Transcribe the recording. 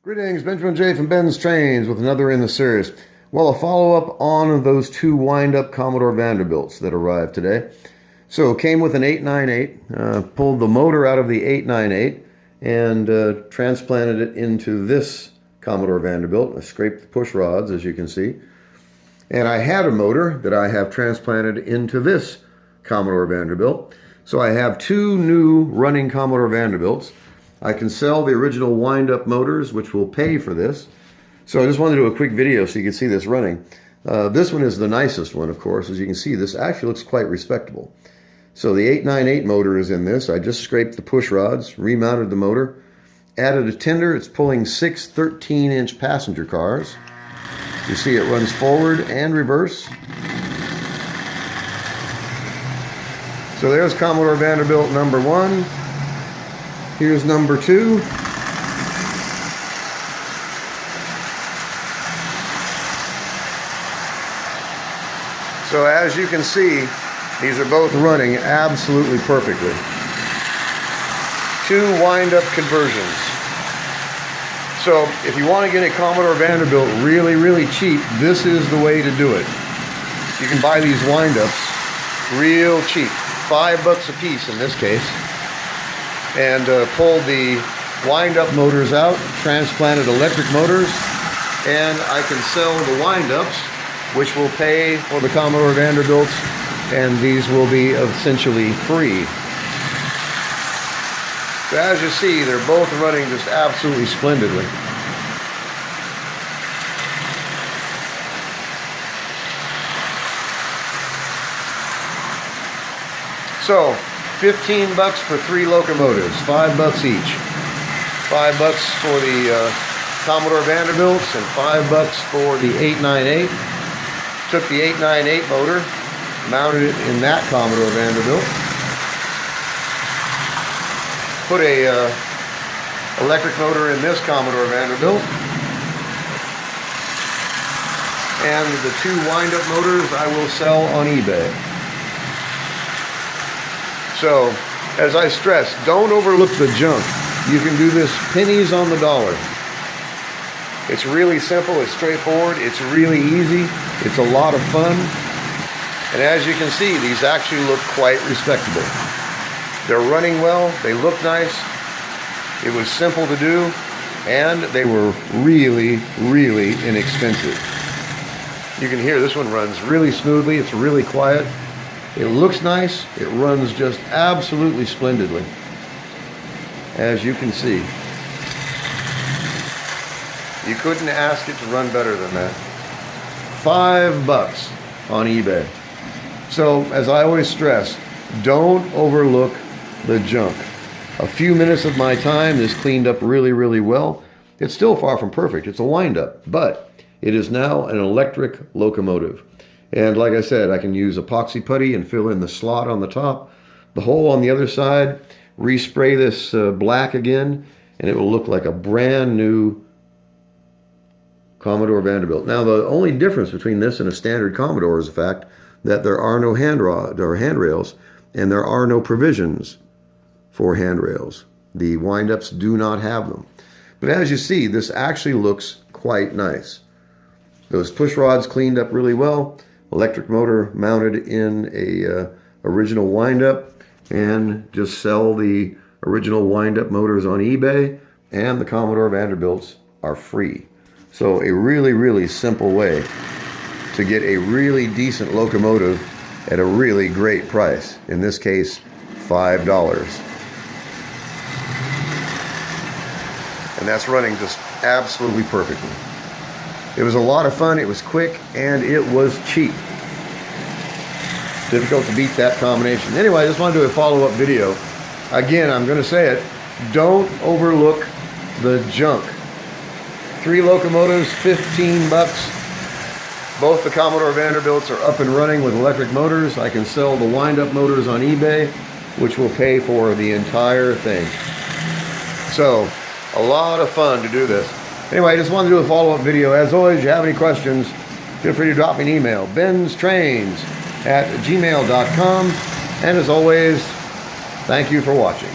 Greetings, Benjamin J. from Ben's Trains with another in the series. Well, a follow-up on those two wind-up Commodore Vanderbilts that arrived today. So, came with an 898, pulled the motor out of the 898 and transplanted it into this Commodore Vanderbilt. I scraped the push rods, as you can see. And I had a motor that I have transplanted into this Commodore Vanderbilt. So I have two new running Commodore Vanderbilts. I can sell the original wind-up motors, which will pay for this. So I just wanted to do a quick video so you can see this running. This one is the nicest one, of course. As you can see, this actually looks quite respectable. So the 898 motor is in this. I just scraped the push rods, remounted the motor, added a tender. It's pulling 6 13-inch passenger cars. You see it runs forward and reverse. So there's Commodore Vanderbilt number 1. Here's number 2. So as you can see, these are both running absolutely perfectly. Two wind-up conversions. So if you want to get a Commodore Vanderbilt really, really cheap, this is the way to do it. You can buy these wind-ups real cheap, $5 a piece in this case. And pulled the wind-up motors out, transplanted electric motors, and I can sell the wind-ups, which will pay for the Commodore Vanderbilts, and these will be essentially free. So as you see, they're both running just absolutely splendidly. So, $15 for 3 locomotives, $5 each. $5 for the Commodore Vanderbilts and $5 for the 898. Took the 898 motor, mounted it in that Commodore Vanderbilt. Put a electric motor in this Commodore Vanderbilt. And the two wind-up motors I will sell on eBay. So, as I stress, don't overlook the junk. You can do this pennies on the dollar. It's really simple, it's straightforward, it's really easy, it's a lot of fun. And as you can see, these actually look quite respectable. They're running well, they look nice, it was simple to do, and they were really, really inexpensive. You can hear this one runs really smoothly, it's really quiet. It looks nice, it runs just absolutely splendidly, as you can see. You couldn't ask it to run better than that. $5 on eBay. So, as I always stress, don't overlook the junk. A few minutes of my time is cleaned up really, really well. It's still far from perfect, it's a wind-up, but it is now an electric locomotive. And like I said, I can use epoxy putty and fill in the slot on the top, the hole on the other side, respray this black again, and it will look like a brand new Commodore Vanderbilt. Now, the only difference between this and a standard Commodore is the fact that there are no handrails, and there are no provisions for handrails. The wind-ups do not have them. But as you see, this actually looks quite nice. Those push rods cleaned up really well. Electric motor mounted in a original wind-up, and just sell the original wind-up motors on eBay, and the Commodore Vanderbilts are free. So a really, really simple way to get a really decent locomotive at a really great price. In this case, $5. And that's running just absolutely perfectly. It was a lot of fun, it was quick, and it was cheap. Difficult to beat that combination. Anyway, I just wanted to do a follow-up video. Again, I'm going to say it, don't overlook the junk. 3 locomotives, $15. Both the Commodore Vanderbilts are up and running with electric motors. I can sell the wind-up motors on eBay, which will pay for the entire thing. So, a lot of fun to do this. Anyway, I just wanted to do a follow-up video. As always, if you have any questions, feel free to drop me an email. BENZTRAINZ@gmail.com. And as always, thank you for watching.